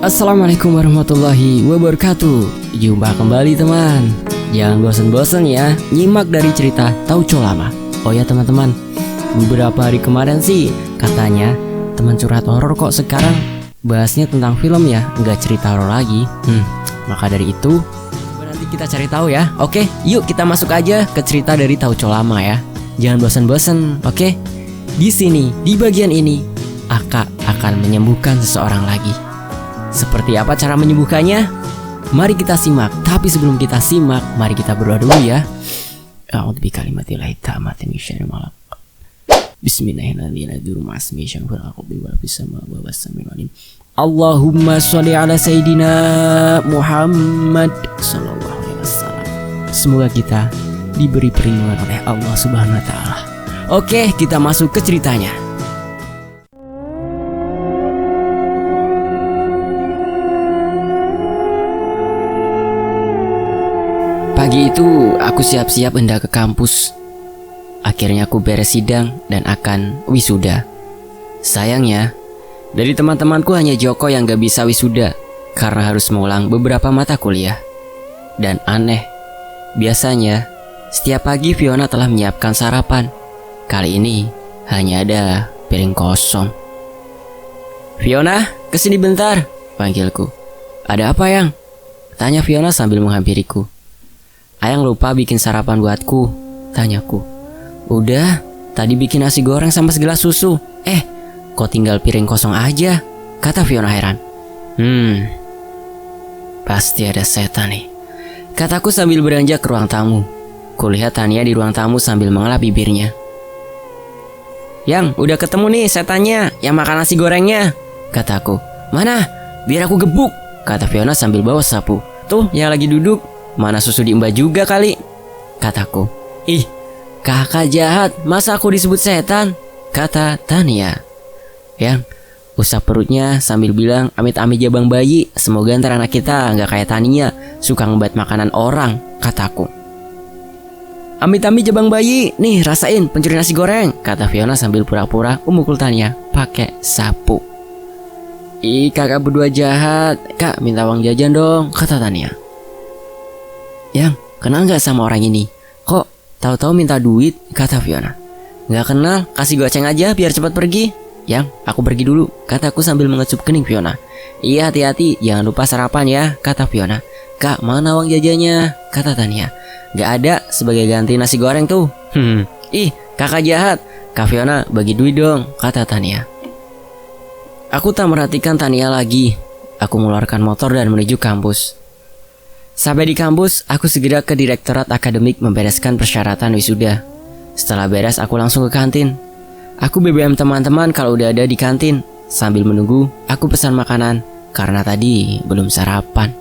Assalamualaikum warahmatullahi wabarakatuh. Jumpa kembali teman. Jangan bosan-bosan ya nyimak dari cerita Tauco Lama. Oh ya teman-teman, beberapa hari kemarin sih katanya teman curhat horor kok sekarang bahasnya tentang film ya, nggak cerita horor lagi. Maka dari itu nanti kita cari tahu ya. Oke, yuk kita masuk aja ke cerita dari Tauco Lama ya. Jangan bosan-bosan, oke? Di sini, di bagian ini, Aka akan menyembuhkan seseorang lagi. Seperti apa cara menyembuhkannya? Mari kita simak. Tapi sebelum kita simak, mari kita berdoa dulu ya. A'udzu bikalimatillahi tammati min syarri ma khalaq. Bismillahirrahmanirrahim. Allahumma sholli ala sayidina Muhammad sallallahu alaihi wasallam. Semoga kita diberi perlindungan oleh Allah Subhanahu wa taala. Oke, kita masuk ke ceritanya. Pagi itu aku siap-siap hendak ke kampus. Akhirnya aku beres sidang dan akan wisuda. Sayangnya, dari teman-temanku hanya Joko yang gak bisa wisuda karena harus mengulang beberapa mata kuliah. Dan aneh, biasanya setiap pagi Fiona telah menyiapkan sarapan. Kali ini hanya ada piring kosong. Fiona, kesini bentar, panggilku. Ada apa yang? Tanya Fiona sambil menghampiriku. Ayang lupa bikin sarapan buatku, tanyaku. Udah, tadi bikin nasi goreng sama segelas susu. Kok tinggal piring kosong aja? Kata Fiona heran. Pasti ada setan nih, kataku sambil beranjak ke ruang tamu. Kulihat Tania di ruang tamu sambil mengelap bibirnya. Yang, udah ketemu nih setannya yang makan nasi gorengnya, kataku. Mana? Biar aku gebuk, kata Fiona sambil bawa sapu. Tuh, yang lagi duduk. Mana susu diembat juga kali, kataku. Ih, kakak jahat, masa aku disebut setan, kata Tania. Yang usap perutnya sambil bilang, amit-amit jabang bayi, semoga ntar anak kita gak kayak Tania, suka ngebat makanan orang, kataku. Amit-amit jabang bayi, nih rasain pencuri nasi goreng, kata Fiona sambil pura-pura memukul Tania pakai sapu. Ih, kakak berdua jahat, kak minta uang jajan dong, kata Tania. Yang, kenal gak sama orang ini? Kok tahu-tahu minta duit, kata Fiona. Gak kenal, kasih goceng aja biar cepat pergi. Yang, aku pergi dulu, kataku sambil mengecup kening Fiona. Iya, hati-hati, jangan lupa sarapan ya, kata Fiona. Kak, mana uang jajannya, kata Tania. Gak ada, sebagai ganti nasi goreng tuh. Ih, kakak jahat. Kak Fiona, bagi duit dong, kata Tania. Aku tak merhatikan Tania lagi. Aku mengeluarkan motor dan menuju kampus. Sampai di kampus, aku segera ke direktorat akademik membereskan persyaratan wisuda. Setelah beres, aku langsung ke kantin. Aku BBM teman-teman kalau udah ada di kantin. Sambil menunggu, aku pesan makanan karena tadi belum sarapan.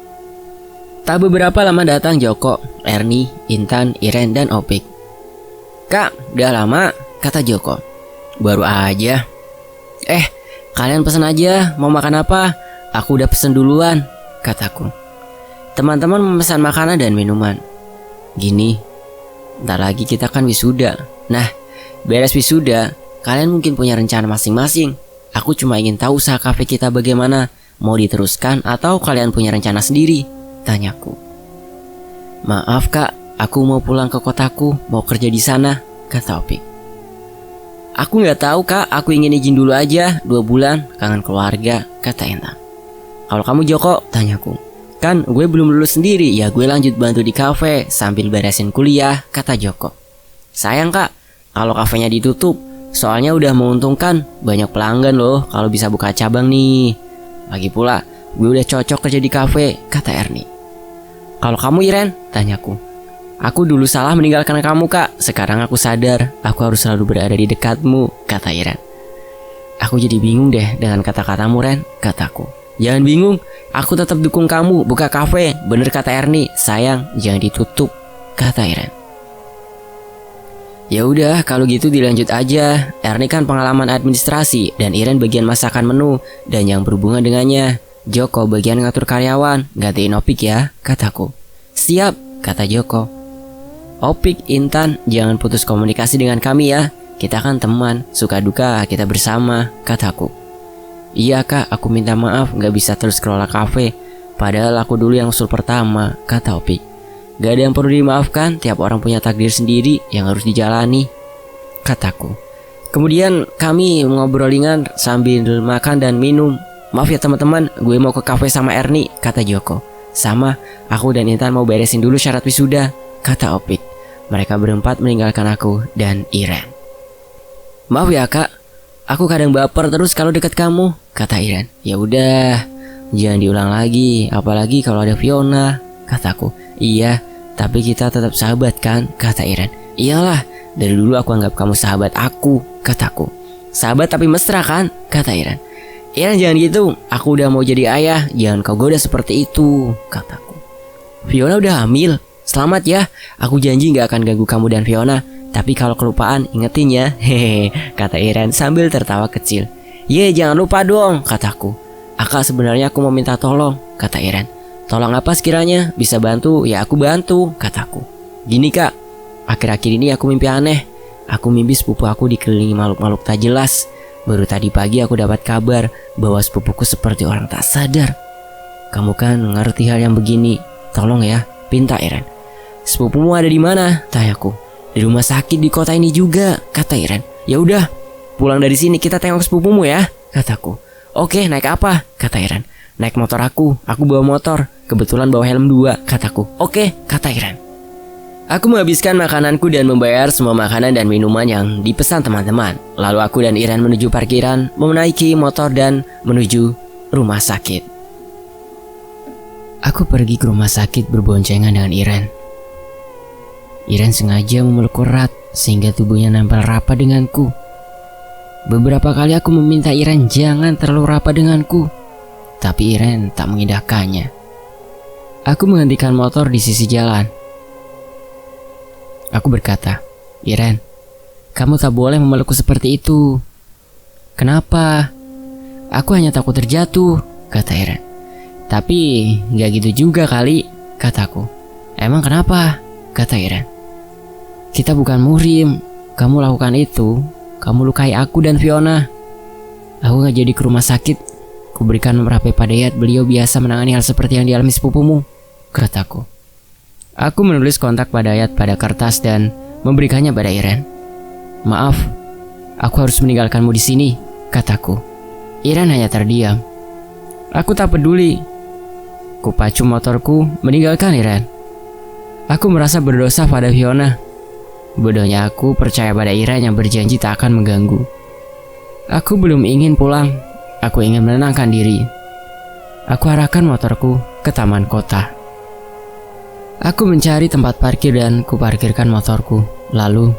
Tak beberapa lama datang Joko, Erni, Intan, Iren, dan Opik. Kak, udah lama, kata Joko. Baru aja. Kalian pesan aja, mau makan apa? Aku udah pesen duluan, kataku. Teman-teman memesan makanan dan minuman. Gini, ntar lagi kita kan wisuda. Nah, beres wisuda, kalian mungkin punya rencana masing-masing. Aku cuma ingin tahu usaha kafe kita bagaimana. Mau diteruskan atau kalian punya rencana sendiri? Tanyaku. Maaf kak, aku mau pulang ke kotaku, mau kerja di sana, kata Opik. Aku gak tahu kak, aku ingin izin dulu aja 2 bulan, kangen keluarga, kata Intan. Kalau kamu Joko, tanyaku. Kan gue belum lulus sendiri, ya gue lanjut bantu di kafe sambil beresin kuliah, kata Joko. Sayang kak, kalau kafenya ditutup, soalnya udah menguntungkan, banyak pelanggan loh kalau bisa buka cabang nih. Lagi pula, gue udah cocok kerja di kafe, kata Erni. Kalau kamu Iren, tanyaku. Aku dulu salah meninggalkan kamu kak, sekarang aku sadar, aku harus selalu berada di dekatmu, kata Iren. Aku jadi bingung deh dengan kata-katamu Ren, kataku. Jangan bingung, aku tetap dukung kamu buka kafe, bener kata Erni. Sayang, jangan ditutup, kata Iren. Ya udah, kalau gitu dilanjut aja. Erni kan pengalaman administrasi dan Iren bagian masakan menu dan yang berhubungan dengannya. Joko bagian ngatur karyawan, gantiin Opik ya, kataku. Siap, kata Joko. Opik, Intan, jangan putus komunikasi dengan kami ya. Kita kan teman, suka duka kita bersama, kataku. Iya kak, aku minta maaf gak bisa terus kelola kafe. Padahal aku dulu yang usul pertama, kata Opik. Gak ada yang perlu dimaafkan, tiap orang punya takdir sendiri yang harus dijalani, kataku. Kemudian kami ngobrol ringan sambil makan dan minum. Maaf ya teman-teman, gue mau ke kafe sama Erni, kata Joko. Sama, aku dan Intan mau beresin dulu syarat wisuda, kata Opik. Mereka berempat meninggalkan aku dan Iren. Maaf ya kak, aku kadang baper terus kalau dekat kamu, kata Iren. Ya udah, jangan diulang lagi, apalagi kalau ada Fiona, kataku. Iya, tapi kita tetap sahabat kan, kata Iren. Iyalah, dari dulu aku anggap kamu sahabat aku, kataku. Sahabat tapi mesra kan, kata Iren. Iren jangan gitu, aku udah mau jadi ayah, jangan kau goda seperti itu, kataku. Fiona udah hamil, selamat ya, aku janji gak akan ganggu kamu dan Fiona. Tapi kalau kelupaan ingetin ya, hehe, kata Iren sambil tertawa kecil. Ye jangan lupa dong, kataku. Akak sebenarnya aku mau minta tolong, kata Iren. Tolong apa sekiranya, bisa bantu ya aku bantu, kataku. Gini kak, akhir-akhir ini aku mimpi aneh. Aku mimpi sepupu aku dikelilingi makhluk-makhluk tak jelas. Baru tadi pagi aku dapat kabar bahwa sepupuku seperti orang tak sadar. Kamu kan ngerti hal yang begini, tolong ya, pinta Iren. Sepupumu ada di mana? Tanyaku. Di rumah sakit di kota ini juga, kata Iren. Ya udah, pulang dari sini kita tengok sepupumu ya, kataku. Oke, naik apa? Kata Iren. Naik motor aku bawa motor. Kebetulan bawa helm 2, kataku. Oke, kata Iren. Aku menghabiskan makananku dan membayar semua makanan dan minuman yang dipesan teman-teman. Lalu aku dan Iren menuju parkiran, menaiki motor dan menuju rumah sakit. Aku pergi ke rumah sakit berboncengan dengan Iren. Iren sengaja memelukku erat sehingga tubuhnya nempel rapat denganku. Beberapa kali aku meminta Iren jangan terlalu rapat denganku, tapi Iren tak mengindahkannya. Aku menghentikan motor di sisi jalan. Aku berkata, Iren, kamu tak boleh memelukku seperti itu. Kenapa? Aku hanya takut terjatuh, kata Iren. Tapi gak gitu juga kali, kataku. Emang kenapa? Kata Iren. Kita bukan muhrim, kamu lakukan itu, kamu lukai aku dan Fiona. Aku gak jadi ke rumah sakit, kuberikan nomor HP pada Yat, beliau biasa menangani hal seperti yang dialami sepupumu, kataku. Aku menulis kontak pada Yat pada kertas dan memberikannya pada Iren. Maaf, aku harus meninggalkanmu di sini, kataku. Iren hanya terdiam. Aku tak peduli. Kupacu motorku meninggalkan Iren. Aku merasa berdosa pada Fiona. Bodohnya aku percaya pada Iren yang berjanji tak akan mengganggu. Aku belum ingin pulang. Aku ingin menenangkan diri. Aku arahkan motorku ke taman kota. Aku mencari tempat parkir dan kuparkirkan motorku. Lalu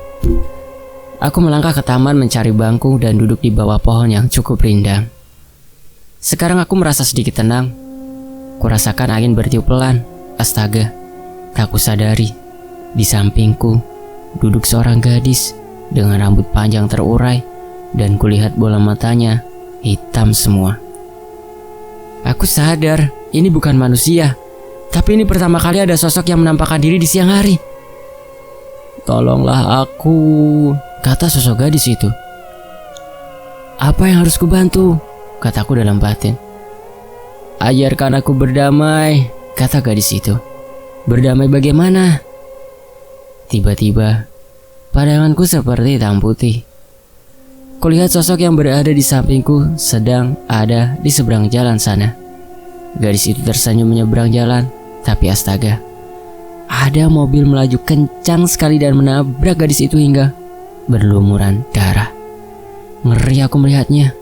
aku melangkah ke taman mencari bangku dan duduk di bawah pohon yang cukup rindang. Sekarang aku merasa sedikit tenang. Kurasakan angin bertiup pelan. Astaga, tak kusadari di sampingku duduk seorang gadis dengan rambut panjang terurai dan kulihat bola matanya hitam semua. Aku sadar ini bukan manusia, tapi ini pertama kali ada sosok yang menampakkan diri di siang hari. Tolonglah aku, kata sosok gadis itu. Apa yang harus kubantu? Kataku dalam batin. Ajarkan aku berdamai, kata gadis itu. Berdamai bagaimana? Tiba-tiba, pandanganku seperti hitam putih. Kulihat sosok yang berada di sampingku sedang ada di seberang jalan sana. Gadis itu tersenyum menyeberang jalan, tapi astaga, ada mobil melaju kencang sekali dan menabrak gadis itu hingga berlumuran darah. Ngeri aku melihatnya.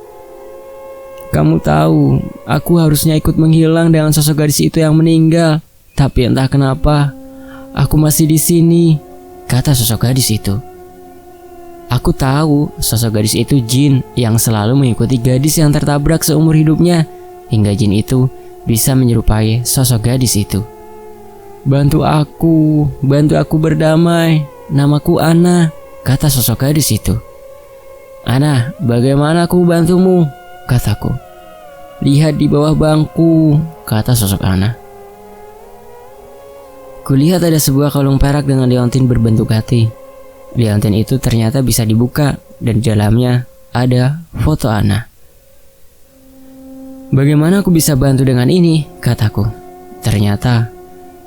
Kamu tahu, aku harusnya ikut menghilang dengan sosok gadis itu yang meninggal, tapi entah kenapa, aku masih di sini, kata sosok gadis itu. Aku tahu sosok gadis itu jin yang selalu mengikuti gadis yang tertabrak seumur hidupnya, hingga jin itu bisa menyerupai sosok gadis itu. Bantu aku berdamai, namaku Ana, kata sosok gadis itu. Ana, bagaimana aku bantumu? Kataku. Lihat di bawah bangku, kata sosok Ana. Kulihat ada sebuah kalung perak dengan liontin berbentuk hati. Liontin itu ternyata bisa dibuka dan di dalamnya ada foto Ana. Bagaimana aku bisa bantu dengan ini? Kataku. Ternyata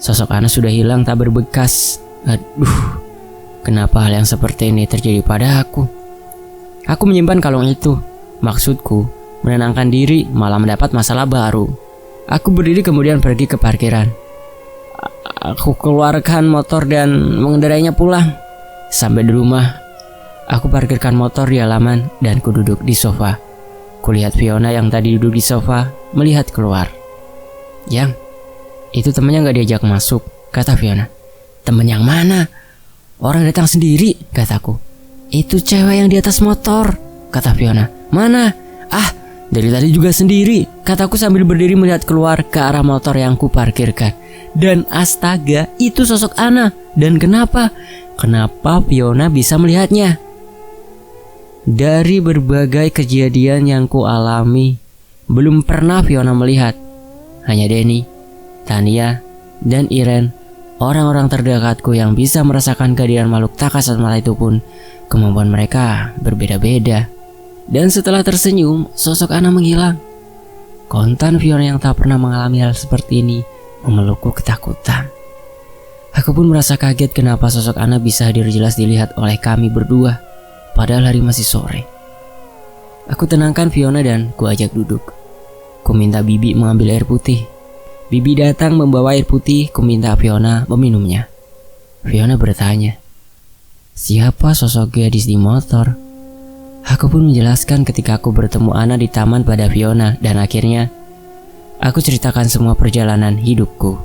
sosok Ana sudah hilang tak berbekas. Aduh, kenapa hal yang seperti ini terjadi pada aku? Aku menyimpan kalung itu. Maksudku, menenangkan diri malah mendapat masalah baru. Aku berdiri kemudian pergi ke parkiran. Aku keluarkan motor dan mengendarainya pulang. Sampai di rumah, aku parkirkan motor di halaman dan kududuk di sofa. Kulihat Fiona yang tadi duduk di sofa melihat keluar. Yang, itu temannya gak diajak masuk, kata Fiona. Temen yang mana? Orang datang sendiri, kataku. Itu cewek yang di atas motor, kata Fiona. Mana? Ah, dari tadi juga sendiri, kataku sambil berdiri melihat keluar ke arah motor yang ku parkirkan. Dan astaga, itu sosok Ana. Dan kenapa? Kenapa Fiona bisa melihatnya? Dari berbagai kejadian yang ku alami, belum pernah Fiona melihat. Hanya Denny, Tania, dan Iren, orang-orang terdekatku yang bisa merasakan kehadiran makhluk tak kasat mata itu pun kemampuan mereka berbeda-beda. Dan setelah tersenyum, sosok Ana menghilang. Kontan Fiona yang tak pernah mengalami hal seperti ini memelukku ketakutan. Aku pun merasa kaget kenapa sosok Ana bisa hadir jelas dilihat oleh kami berdua. Padahal hari masih sore. Aku tenangkan Fiona dan ku ajak duduk. Ku minta Bibi mengambil air putih. Bibi datang membawa air putih, ku minta Fiona meminumnya. Fiona bertanya, siapa sosok gadis di motor? Aku pun menjelaskan ketika aku bertemu Ana di taman pada Fiona. Dan akhirnya aku ceritakan semua perjalanan hidupku.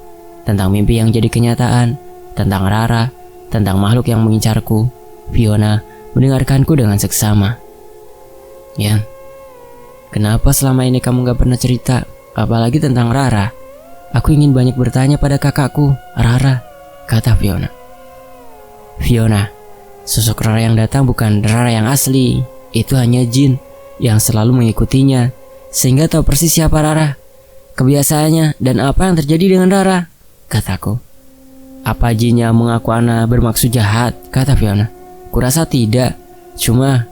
Tentang mimpi yang jadi kenyataan, tentang Rara, tentang makhluk yang mengincarku. Fiona mendengarkanku dengan seksama. Yang, kenapa selama ini kamu gak pernah cerita, apalagi tentang Rara? Aku ingin banyak bertanya pada kakakku, Rara, kata Fiona. Fiona, sosok Rara yang datang bukan Rara yang asli. Itu hanya jin yang selalu mengikutinya, sehingga tahu persis siapa Rara, kebiasaannya, dan apa yang terjadi dengan Rara, kataku. Apa jinnya mengaku Ana bermaksud jahat, kata Fiona. Kurasa tidak, cuma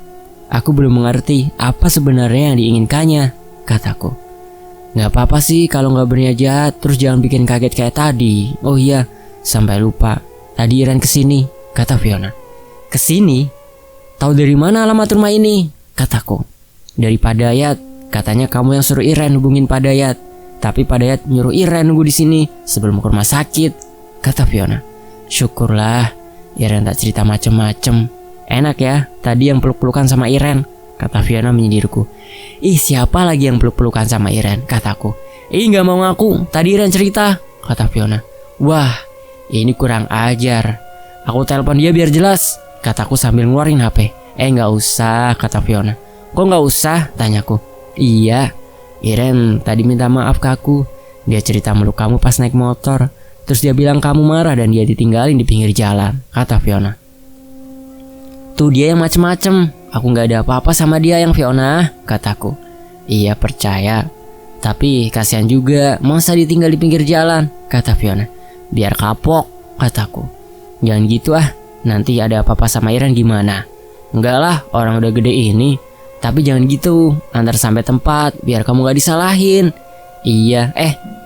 aku belum mengerti apa sebenarnya yang diinginkannya, kataku. Gak apa-apa sih kalau gak berniat jahat, terus jangan bikin kaget kayak tadi. Oh iya, sampai lupa, tadi Iren kesini, kata Fiona. Kesini? Tahu dari mana alamat rumah ini? Kataku. Dari Pak Dayat, katanya kamu yang suruh Iren hubungin Pak Dayat. Tapi Pak Dayat nyuruh Iren nunggu di sini sebelum ke rumah sakit, kata Fiona. Syukurlah, Iren tak cerita macem-macem. Enak ya, tadi yang peluk-pelukan sama Iren, kata Fiona menyindirku. Ih, siapa lagi yang peluk-pelukan sama Iren, kataku. Ih, gak mau ngaku, tadi Iren cerita, kata Fiona. Wah, ini kurang ajar. Aku telepon dia biar jelas, kataku sambil ngeluarin HP. Gak usah, kata Fiona. Kok gak usah, tanyaku. Iya, Iren tadi minta maaf ke aku. Dia cerita meluk kamu pas naik motor. Terus dia bilang kamu marah dan dia ditinggalin di pinggir jalan, kata Fiona. Tuh dia yang macem-macem. Aku gak ada apa-apa sama dia yang Fiona, kataku. Iya percaya, tapi kasihan juga masa ditinggal di pinggir jalan, kata Fiona. Biar kapok, kataku. Jangan gitu ah, nanti ada apa-apa sama Iren gimana? Enggak lah, orang udah gede ini. Tapi jangan gitu, antar sampai tempat biar kamu gak disalahin. Iya,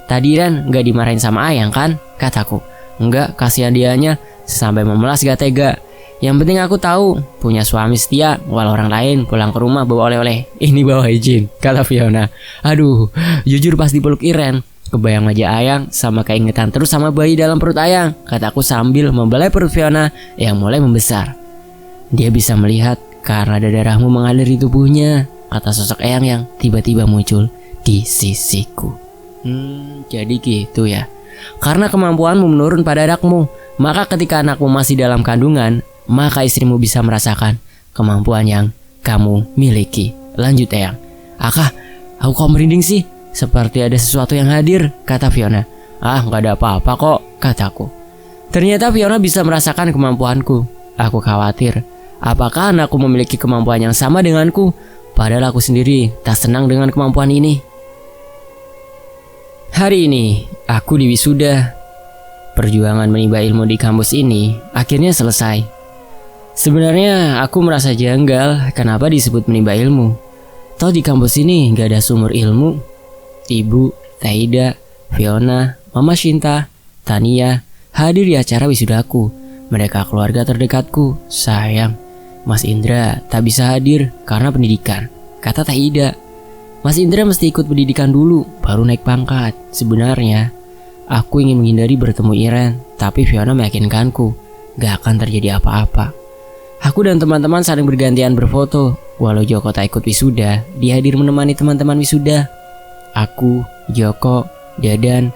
tadi Iren gak dimarahin sama Ayang kan? Kataku. Enggak, kasihan dianya, sampai memelas gak tega. Yang penting aku tahu punya suami setia, walau orang lain pulang ke rumah bawa oleh-oleh. Ini bawa izin, kata Fiona. Aduh, jujur pas dipeluk Iren, kebayang wajah Ayang sama keingetan terus sama bayi dalam perut Ayang, kataku sambil membelai perut Fiona yang mulai membesar. Dia bisa melihat karena ada darahmu mengalir di tubuhnya, kata sosok Ayang yang tiba-tiba muncul di sisiku. Jadi gitu ya. Karena kemampuanmu menurun pada anakmu, maka ketika anakmu masih dalam kandungan, maka istrimu bisa merasakan kemampuan yang kamu miliki. Lanjut Eyang. Akah, aku kok merinding sih? Seperti ada sesuatu yang hadir, kata Fiona. Ah, gak ada apa-apa kok, kataku. Ternyata Fiona bisa merasakan kemampuanku. Aku khawatir, apakah anakku memiliki kemampuan yang sama denganku? Padahal aku sendiri tak senang dengan kemampuan ini. Hari ini, aku di wisuda. Perjuangan menimba ilmu di kampus ini akhirnya selesai. Sebenarnya aku merasa janggal kenapa disebut menimba ilmu. Toh di kampus ini gak ada sumur ilmu. Ibu, Taida, Fiona, Mama Shinta, Tania hadir di acara wisudaku. Mereka keluarga terdekatku. Sayang, Mas Indra tak bisa hadir karena pendidikan, kata Taida. Mas Indra mesti ikut pendidikan dulu, baru naik pangkat. Sebenarnya, aku ingin menghindari bertemu Iren, tapi Fiona meyakinkanku, gak akan terjadi apa-apa. Aku dan teman-teman saling bergantian berfoto. Walau Joko tak ikut wisuda, dia hadir menemani teman-teman wisuda. Aku, Joko, Dadan,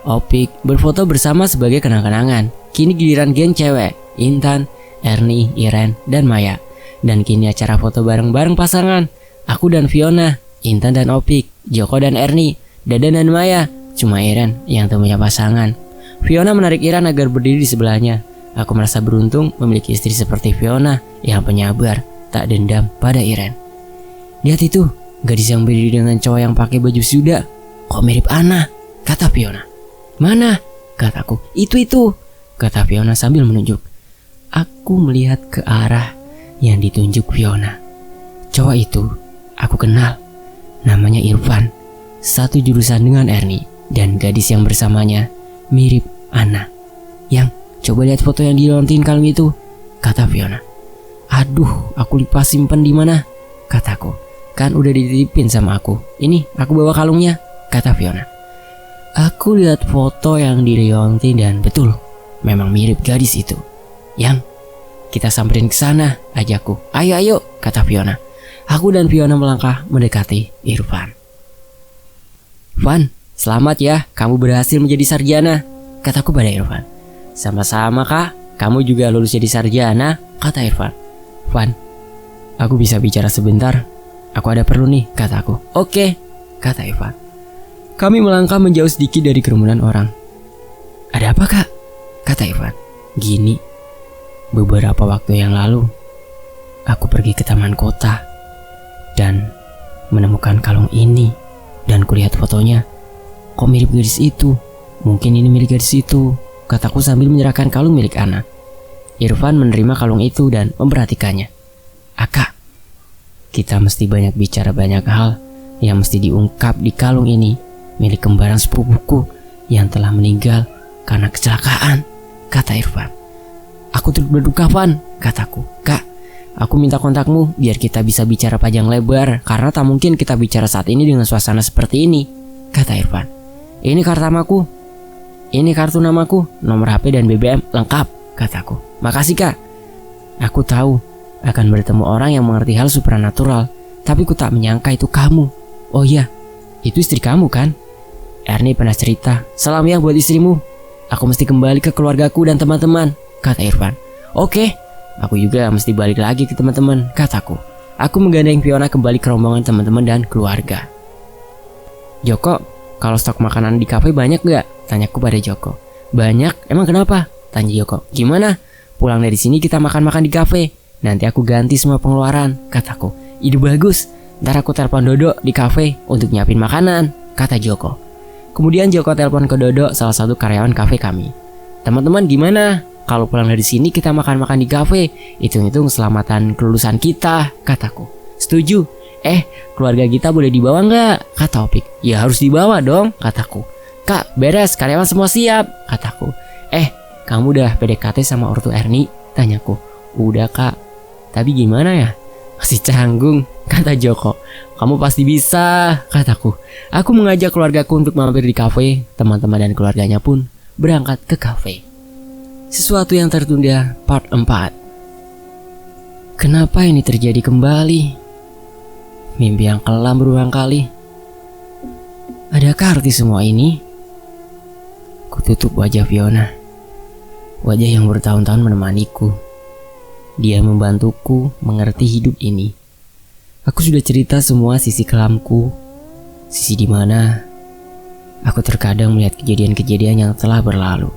Opik berfoto bersama sebagai kenang-kenangan. Kini giliran geng cewek, Intan, Erni, Iren, dan Maya. Dan kini acara foto bareng-bareng pasangan. Aku dan Fiona, Intan dan Opik, Joko dan Erni, Dadan dan Maya. Cuma Iren yang tak punya pasangan. Fiona menarik Iren agar berdiri di sebelahnya. Aku merasa beruntung memiliki istri seperti Fiona yang penyabar, tak dendam pada Iren. Lihat itu, gadis yang berdiri dengan cowok yang pakai baju wisuda. Kok mirip Ana? Kata Fiona. Mana? Kataku. Itu, kata Fiona sambil menunjuk. Aku melihat ke arah yang ditunjuk Fiona. Cowok itu aku kenal. Namanya Irfan. Satu jurusan dengan Erni. Dan gadis yang bersamanya mirip Ana. Yang coba lihat foto yang dilontin kalung itu, kata Fiona. Aduh, aku lupa simpen di mana, kataku. Kan udah dititipin sama aku. Ini aku bawa kalungnya, kata Fiona. Aku lihat foto yang dilontin dan betul, memang mirip gadis itu. Yang kita samperin ke sana, ajakku. Ayo, kata Fiona. Aku dan Fiona melangkah mendekati Irfan. Van, selamat ya, kamu berhasil menjadi sarjana, kataku pada Irfan. Sama-sama kak, kamu juga lulus jadi sarjana, kata Irfan. Van, aku bisa bicara sebentar? Aku ada perlu nih, kataku. Oke, kata Irfan. Kami melangkah menjauh sedikit dari kerumunan orang. Ada apa kak? Kata Irfan. Gini, beberapa waktu yang lalu, aku pergi ke taman kota dan menemukan kalung ini. Dan kulihat fotonya, kok mirip gadis itu? Mungkin ini milik gadis itu, kataku sambil menyerahkan kalung milik Ana. Irfan menerima kalung itu dan memperhatikannya. Aka, kita mesti banyak bicara banyak hal yang mesti diungkap di kalung ini, milik kembaran sepupuku yang telah meninggal karena kecelakaan, kata Irfan. Aku turut berduka, Van, kataku. Kak, aku minta kontakmu biar kita bisa bicara panjang lebar, karena tak mungkin kita bicara saat ini dengan suasana seperti ini, kata Irfan. Ini kartu namaku, nomor HP dan BBM lengkap, kataku. Makasih kak. Aku tahu akan bertemu orang yang mengerti hal supranatural, tapi ku tak menyangka itu kamu. Oh iya, itu istri kamu kan? Erni pernah cerita. Salam ya buat istrimu. Aku mesti kembali ke keluargaku dan teman-teman, kata Irfan. Oke, aku juga mesti balik lagi ke teman-teman, kataku. Aku menggandeng Fiona kembali ke rombongan teman-teman dan keluarga. Joko, kalau stok makanan di kafe banyak gak? Tanyaku pada Joko. Banyak? Emang kenapa? Tanya Joko. Gimana? Pulang dari sini kita makan-makan di kafe. Nanti aku ganti semua pengeluaran, kataku. Ide bagus. Ntar aku telepon Dodo di kafe untuk nyiapin makanan, kata Joko. Kemudian Joko telepon ke Dodo, salah satu karyawan kafe kami. Teman-teman gimana? Kalau pulang dari sini kita makan-makan di kafe. Hitung-hitung keselamatan kelulusan kita, kataku. Setuju. Keluarga kita boleh dibawa nggak? Kata Opik. Ya harus dibawa dong, kataku. Kak, beres, karyawan semua siap, kataku. Kamu udah PDKT sama ortu Erni? Tanyaku. Udah kak. Tapi gimana ya? Masih canggung, kata Joko. Kamu pasti bisa, kataku. Aku mengajak keluargaku untuk mampir di kafe. Teman-teman dan keluarganya pun berangkat ke kafe. Sesuatu yang tertunda part 4. Kenapa ini terjadi kembali? Mimpi yang kelam berulang kali. Adakah arti semua ini? Kututup wajah Fiona. Wajah yang bertahun-tahun menemaniku. Dia membantuku mengerti hidup ini. Aku sudah cerita semua sisi kelamku. Sisi di mana aku terkadang melihat kejadian-kejadian yang telah berlalu.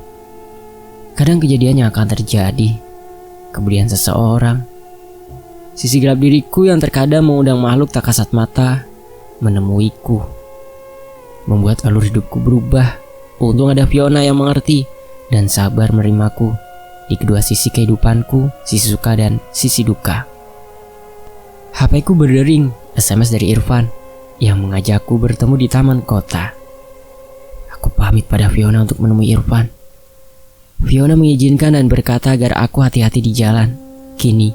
Kadang kejadian yang akan terjadi. Kemudian seseorang. Sisi gelap diriku yang terkadang mengundang makhluk tak kasat mata menemuiku. Membuat alur hidupku berubah. Untung ada Fiona yang mengerti dan sabar menerimaku di kedua sisi kehidupanku, sisi suka dan sisi duka. HP ku berdering, SMS dari Irfan. yang mengajakku bertemu di taman kota. Aku pamit pada Fiona untuk menemui Irfan. Fiona mengizinkan dan berkata agar aku hati-hati di jalan. Kini,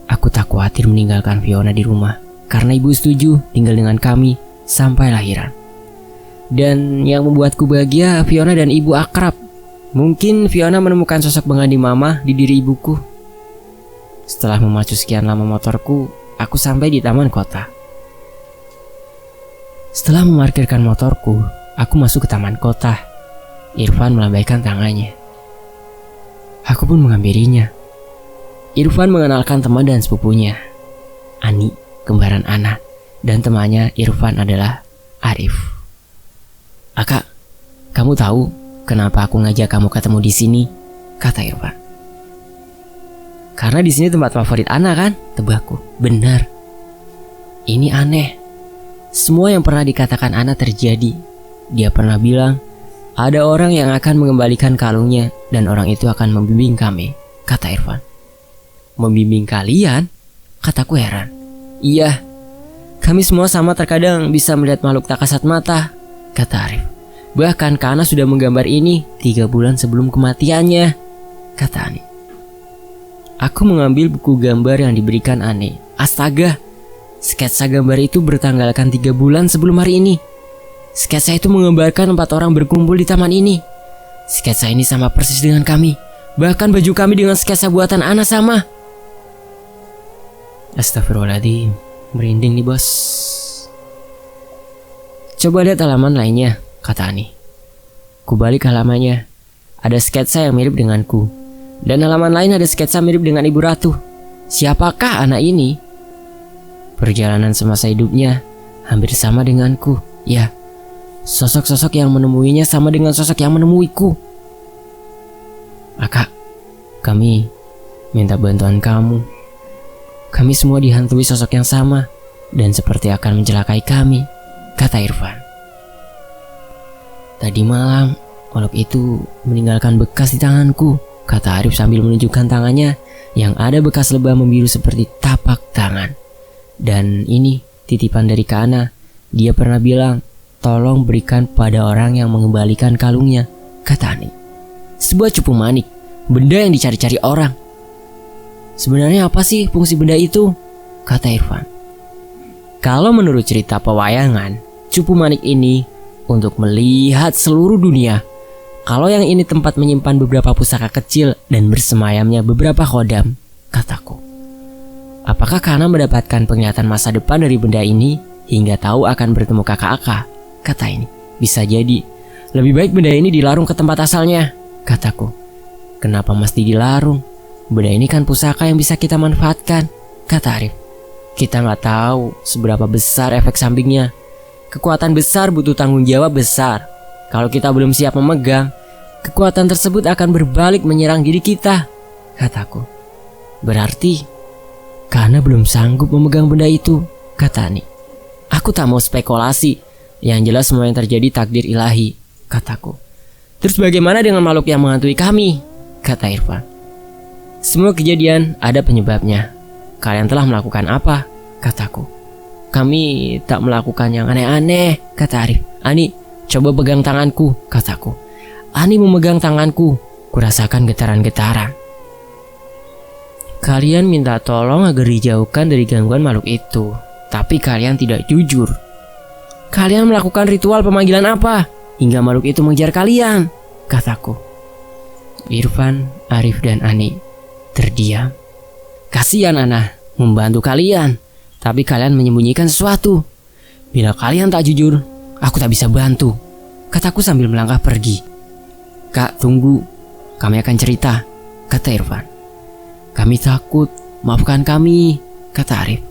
aku tak khawatir meninggalkan Fiona di rumah karena ibu setuju tinggal dengan kami sampai lahiran. Dan yang membuatku bahagia, Fiona dan ibu akrab. Mungkin Fiona menemukan sosok pengganti mama di diri ibuku. Setelah memacu sekian lama motorku, aku sampai di taman kota. Setelah memarkirkan motorku, aku masuk ke taman kota. Irfan melambaikan tangannya. Aku pun menghampirinya. Irfan mengenalkan teman dan sepupunya. Ani, kembaran Ana, dan temannya Irfan adalah Arif. "Kak, kamu tahu kenapa aku ngajak kamu ketemu di sini?" kata Irfan. "Karena di sini tempat favorit Ana kan?" tebakku. "Benar. Ini aneh. Semua yang pernah dikatakan Ana terjadi. Dia pernah bilang ada orang yang akan mengembalikan kalungnya dan orang itu akan membimbing kami," kata Irfan. "Membimbing kalian?" kataku heran. "Iya, kami semua sama terkadang bisa melihat makhluk tak kasat mata," kata Arif. "Bahkan Kana sudah menggambar ini 3 bulan sebelum kematiannya," kata Ani. Aku mengambil buku gambar yang diberikan Ani. Astaga, sketsa gambar itu bertanggalkan 3 bulan sebelum hari ini. Sketsa itu menggambarkan 4 orang berkumpul di taman ini. Sketsa ini sama persis dengan kami. Bahkan baju kami dengan sketsa buatan Ana sama. Astagfirullahaladzim, merinding nih bos. "Coba lihat halaman lainnya," kata Ani. Kubalik halamannya. Ada sketsa yang mirip denganku. Dan halaman lain ada sketsa mirip dengan Ibu Ratu. Siapakah anak ini? Perjalanan semasa hidupnya hampir sama denganku. Ya, sosok-sosok yang menemuinya sama dengan sosok yang menemuiku. "Kak, kami minta bantuan kamu. Kami semua dihantui sosok yang sama dan seperti akan mencelakai kami," kata Irfan. "Tadi malam makhluk itu meninggalkan bekas di tanganku," kata Arif sambil menunjukkan tangannya yang ada bekas lebah membiru seperti tapak tangan. "Dan ini titipan dari Kana. Dia pernah bilang, tolong berikan pada orang yang mengembalikan kalungnya," kata Ani. "Sebuah cupu manik, benda yang dicari-cari orang. Sebenarnya apa sih fungsi benda itu?" kata Irfan. "Kalau menurut cerita pewayangan, cupu manik ini untuk melihat seluruh dunia. Kalau yang ini tempat menyimpan beberapa pusaka kecil dan bersemayamnya beberapa khodam," kataku. "Apakah Kana mendapatkan penglihatan masa depan dari benda ini hingga tahu akan bertemu kakak-kakak?" kata ini. "Bisa jadi. Lebih baik benda ini dilarung ke tempat asalnya," kataku. "Kenapa mesti dilarung? Benda ini kan pusaka yang bisa kita manfaatkan," kata Arif. "Kita nggak tahu seberapa besar efek sampingnya. Kekuatan besar butuh tanggung jawab besar. Kalau kita belum siap memegang, kekuatan tersebut akan berbalik menyerang diri kita," kataku. "Berarti Kana belum sanggup memegang benda itu," kata Ani. "Aku tak mau spekulasi. Yang jelas semua yang terjadi takdir ilahi," kataku. "Terus bagaimana dengan makhluk yang menghantui kami?" kata Irfan. "Semua kejadian ada penyebabnya. Kalian telah melakukan apa?" kataku. "Kami tak melakukan yang aneh-aneh," kata Arif. "Ani, coba pegang tanganku," kataku. Ani memegang tanganku. Kurasakan getaran-getaran. "Kalian minta tolong agar dijauhkan dari gangguan makhluk itu. Tapi kalian tidak jujur. Kalian melakukan ritual pemanggilan apa hingga makhluk itu mengejar kalian?" kataku. Irfan, Arif, dan Ani terdiam. "Kasihan Ana membantu kalian, tapi kalian menyembunyikan sesuatu. Bila kalian tak jujur, aku tak bisa bantu," kataku sambil melangkah pergi. "Kak, tunggu. Kami akan cerita," kata Irfan. "Kami takut. Maafkan kami," kata Arif.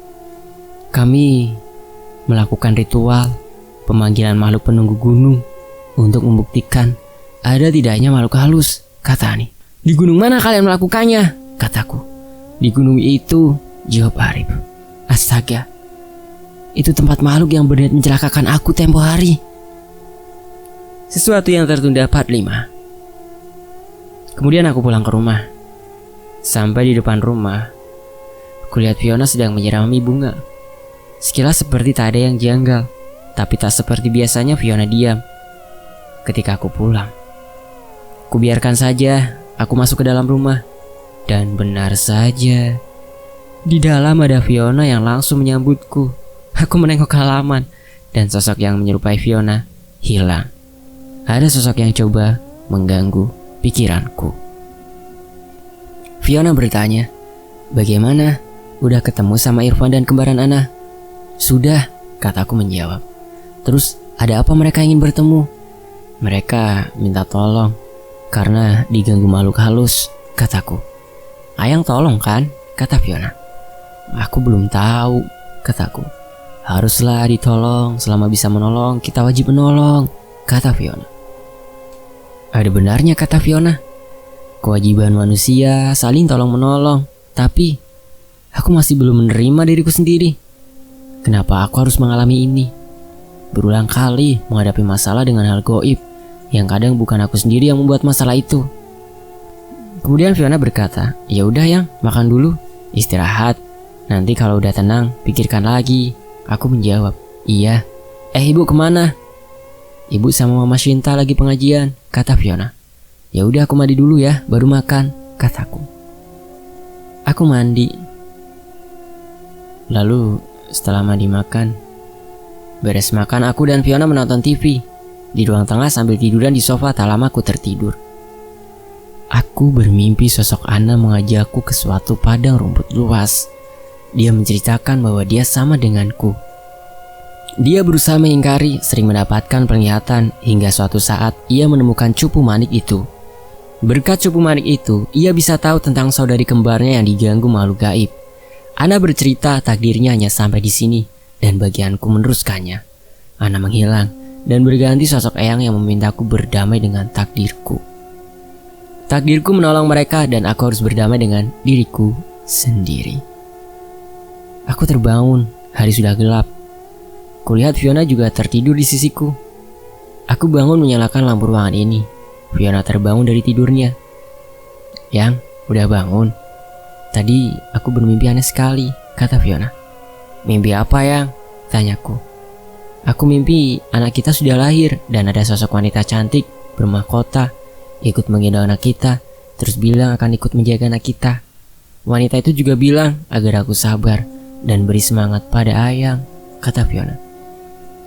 "Kami melakukan ritual pemanggilan makhluk penunggu gunung untuk membuktikan ada tidaknya makhluk halus," kata Ani. "Di gunung mana kalian melakukannya?" kataku. "Di gunung itu," jawab Arif. "Astaga, itu tempat makhluk yang berniat mencelakakan aku tempo hari." Sesuatu yang tertunda part 5. Kemudian aku pulang ke rumah. Sampai di depan rumah, kulihat Fiona sedang menyirami bunga. Sekilas seperti tak ada yang janggal, tapi tak seperti biasanya Fiona diam. Ketika aku pulang, kubiarkan saja aku masuk ke dalam rumah. Dan benar saja, di dalam ada Fiona yang langsung menyambutku. Aku menengok ke halaman, dan sosok yang menyerupai Fiona hilang. Ada sosok yang coba mengganggu pikiranku. Fiona bertanya, "Bagaimana? Udah ketemu sama Irfan dan kembaran Ana?" "Sudah," kataku menjawab. "Terus ada apa mereka ingin bertemu?" "Mereka minta tolong karena diganggu makhluk halus," kataku. "Ayang tolong kan?" kata Fiona. "Aku belum tahu," kataku. "Haruslah ditolong, selama bisa menolong kita wajib menolong," kata Fiona. Ada benarnya kata Fiona. Kewajiban manusia saling tolong menolong, tapi aku masih belum menerima diriku sendiri. Kenapa aku harus mengalami ini? Berulang kali menghadapi masalah dengan hal gaib yang kadang bukan aku sendiri yang membuat masalah itu. Kemudian Fiona berkata, "Ya udah Yang, makan dulu, istirahat. Nanti kalau udah tenang, pikirkan lagi." Aku menjawab, "Iya." Ibu kemana?" "Ibu sama Mama Shinta lagi pengajian," kata Fiona. "Ya udah aku mandi dulu ya, baru makan," kataku. Aku mandi. Lalu setelah mandi makan, beres makan aku dan Fiona menonton TV. Di ruang tengah sambil tiduran di sofa, tak lama aku tertidur. Aku bermimpi sosok Ana mengajakku ke suatu padang rumput luas. Dia menceritakan bahwa dia sama denganku. Dia berusaha mengingkari, sering mendapatkan penglihatan, hingga suatu saat ia menemukan cupu manik itu. Berkat cupu manik itu, ia bisa tahu tentang saudari kembarnya yang diganggu makhluk gaib. Ana bercerita takdirnya hanya sampai di sini, dan bagianku meneruskannya. Ana menghilang, dan berganti sosok Eyang yang memintaku berdamai dengan takdirku. Takdirku menolong mereka dan aku harus berdamai dengan diriku sendiri. Aku terbangun, hari sudah gelap. Kulihat Fiona juga tertidur di sisiku. Aku bangun menyalakan lampu ruangan ini. Fiona terbangun dari tidurnya. "Yang, udah bangun? Tadi aku bermimpi aneh sekali," kata Fiona. "Mimpi apa Yang?" tanyaku. "Aku mimpi anak kita sudah lahir dan ada sosok wanita cantik bermahkota ikut menggendong anak kita, terus bilang akan ikut menjaga anak kita. Wanita itu juga bilang agar aku sabar dan beri semangat pada Ayang," kata Fiona.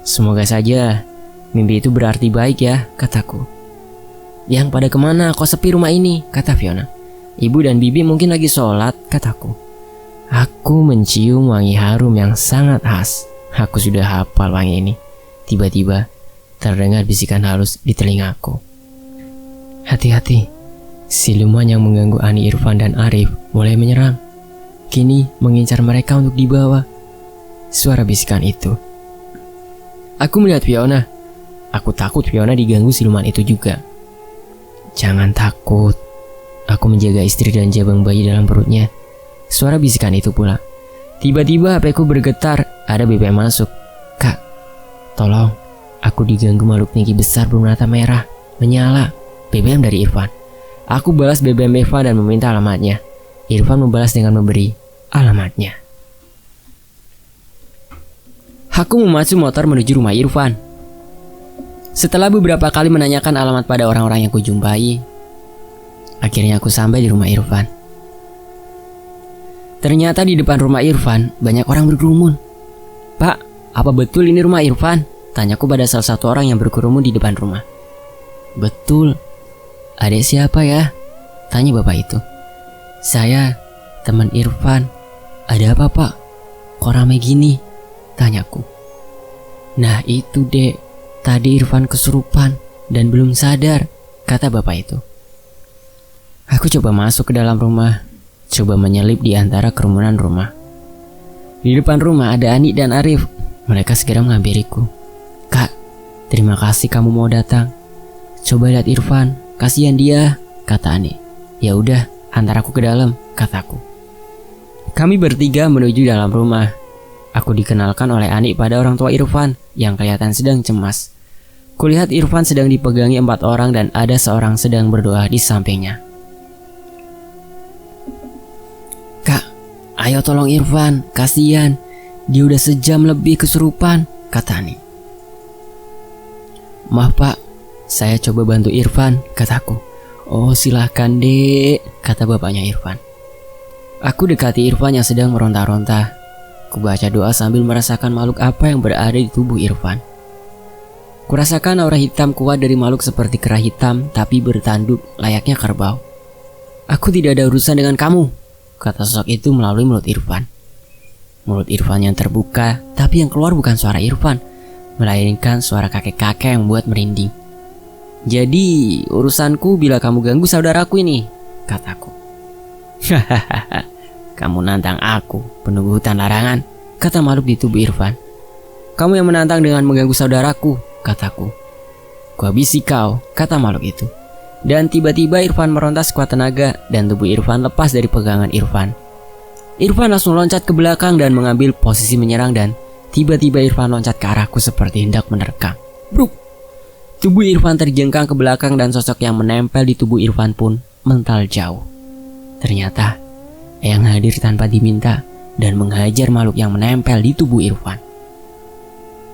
"Semoga saja mimpi itu berarti baik ya," kataku. "Yang, pada kemana? Kok sepi rumah ini?" kata Fiona. "Ibu dan Bibi mungkin lagi sholat," kataku. Aku mencium wangi harum yang sangat khas. Aku sudah hafal wangi ini. Tiba-tiba terdengar bisikan halus di telingaku. "Hati-hati, siluman yang mengganggu Ani, Irfan, dan Arif mulai menyerang. Kini mengincar mereka untuk dibawa." Suara bisikan itu. Aku melihat Fiona. Aku takut Fiona diganggu siluman itu juga. "Jangan takut. Aku menjaga istri dan jabang bayi dalam perutnya." Suara bisikan itu pula. Tiba-tiba HP ku bergetar. Ada BBM masuk. "Kak, tolong. Aku diganggu makhluk tinggi besar bermata merah. Menyala." BBM dari Irfan. Aku balas BBM Irfan dan meminta alamatnya. Irfan membalas dengan memberi alamatnya. Aku memacu motor menuju rumah Irfan. Setelah beberapa kali menanyakan alamat pada orang-orang yang kujumpai, akhirnya aku sampai di rumah Irfan. Ternyata di depan rumah Irfan banyak orang berkerumun. "Pak, apa betul ini rumah Irfan?" tanyaku pada salah satu orang yang berkerumun di depan rumah. "Betul. Adik siapa ya?" tanya bapak itu. "Saya, teman Irfan." "Ada apa Pak? Kok ramai gini?" tanyaku. "Nah itu Dek, tadi Irfan kesurupan dan belum sadar," kata bapak itu. Aku coba masuk ke dalam rumah, coba menyelip di antara kerumunan rumah. Di depan rumah ada Ani dan Arif. Mereka segera menghampiriku. "Kak, terima kasih kamu mau datang. Coba lihat Irfan, kasihan dia," kata Ani. "Ya udah, antar aku ke dalam," kataku. Kami bertiga menuju dalam rumah. Aku dikenalkan oleh Ani pada orang tua Irfan yang kelihatan sedang cemas. Kulihat Irfan sedang dipegangi 4 orang dan ada seorang sedang berdoa di sampingnya. "Kak, ayo tolong Irfan, kasihan. Dia udah sejam lebih kesurupan, kata Ani. Maaf pak, saya coba bantu Irfan, kataku. Oh silahkan dek, kata bapaknya Irfan. Aku dekati Irfan yang sedang meronta-ronta. Kubaca doa sambil merasakan makhluk apa yang berada di tubuh Irfan. Kurasakan aura hitam kuat dari makhluk seperti kera hitam tapi bertanduk layaknya kerbau. Aku tidak ada urusan dengan kamu, kata sosok itu melalui mulut Irfan. Mulut Irfan yang terbuka, tapi yang keluar bukan suara Irfan, melainkan suara kakek-kakek yang membuat merinding. Jadi urusanku bila kamu ganggu saudaraku ini, kataku. Hahaha, kamu nantang aku, penunggu hutan larangan, kata makhluk di tubuh Irfan. Kamu yang menantang dengan mengganggu saudaraku, kataku. Kuhabisi kau, kata makhluk itu. Dan tiba-tiba Irfan meronta sekuat tenaga dan tubuh Irfan lepas dari pegangan Irfan. Irfan langsung loncat ke belakang dan mengambil posisi menyerang dan tiba-tiba Irfan loncat ke arahku seperti hendak menerkam. Bruk! Tubuh Irfan terjengkang ke belakang dan sosok yang menempel di tubuh Irfan pun mental jauh. Ternyata Eyang hadir tanpa diminta dan menghajar makhluk yang menempel di tubuh Irfan.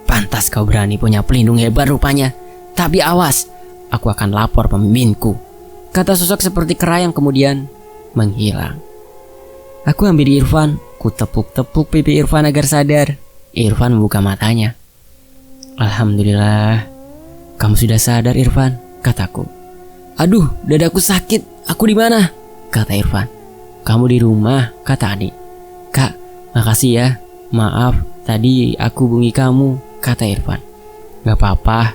Pantas kau berani punya pelindung hebat rupanya. Tapi awas, aku akan lapor pemimpinku, kata sosok seperti kera yang kemudian menghilang. Aku ambil Irfan, ku tepuk-tepuk pipi Irfan agar sadar. Irfan membuka matanya. Alhamdulillah, kamu sudah sadar Irfan, kataku. Aduh, dadaku sakit, aku di mana? Kata Irfan. Kamu di rumah, kata Ani. Kak, makasih ya, maaf tadi aku bungi kamu, kata Irfan. Gak apa-apa,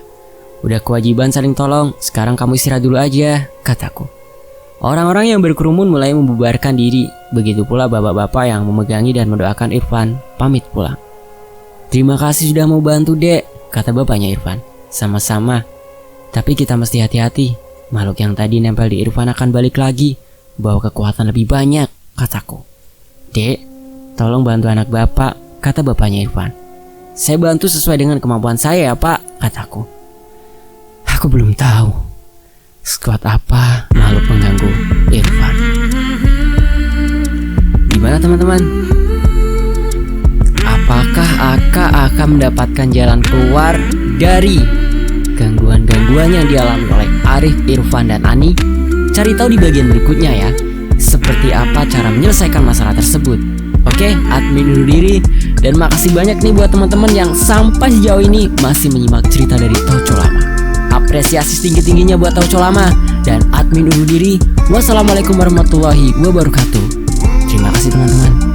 udah kewajiban saling tolong, sekarang kamu istirahat dulu aja, kataku. Orang-orang yang berkerumun mulai membubarkan diri, begitu pula bapak-bapak yang memegangi dan mendoakan Irfan pamit pulang. Terima kasih sudah mau bantu dek, kata bapaknya Irfan. Sama-sama, tapi kita mesti hati-hati, makhluk yang tadi nempel di Irfan akan balik lagi, bawa kekuatan lebih banyak, kataku. Dek, tolong bantu anak bapak, kata bapaknya Irfan. Saya bantu sesuai dengan kemampuan saya ya pak, kataku. Aku belum tahu sekuat apa makhluk pengganggu Irfan. Gimana teman-teman? Apakah Aka akan mendapatkan jalan keluar dari gangguan-gangguan yang dialami oleh Arif, Irfan, dan Ani? Cari tahu di bagian berikutnya ya, seperti apa cara menyelesaikan masalah tersebut. Oke, admin undur diri. Dan makasih banyak nih buat teman-teman yang sampai sejauh ini masih menyimak cerita dari Tauco Lama. Apresiasi setinggi-tingginya buat Tauco Lama. Dan admin undur diri. Wassalamualaikum warahmatullahi wabarakatuh. Terima kasih teman-teman.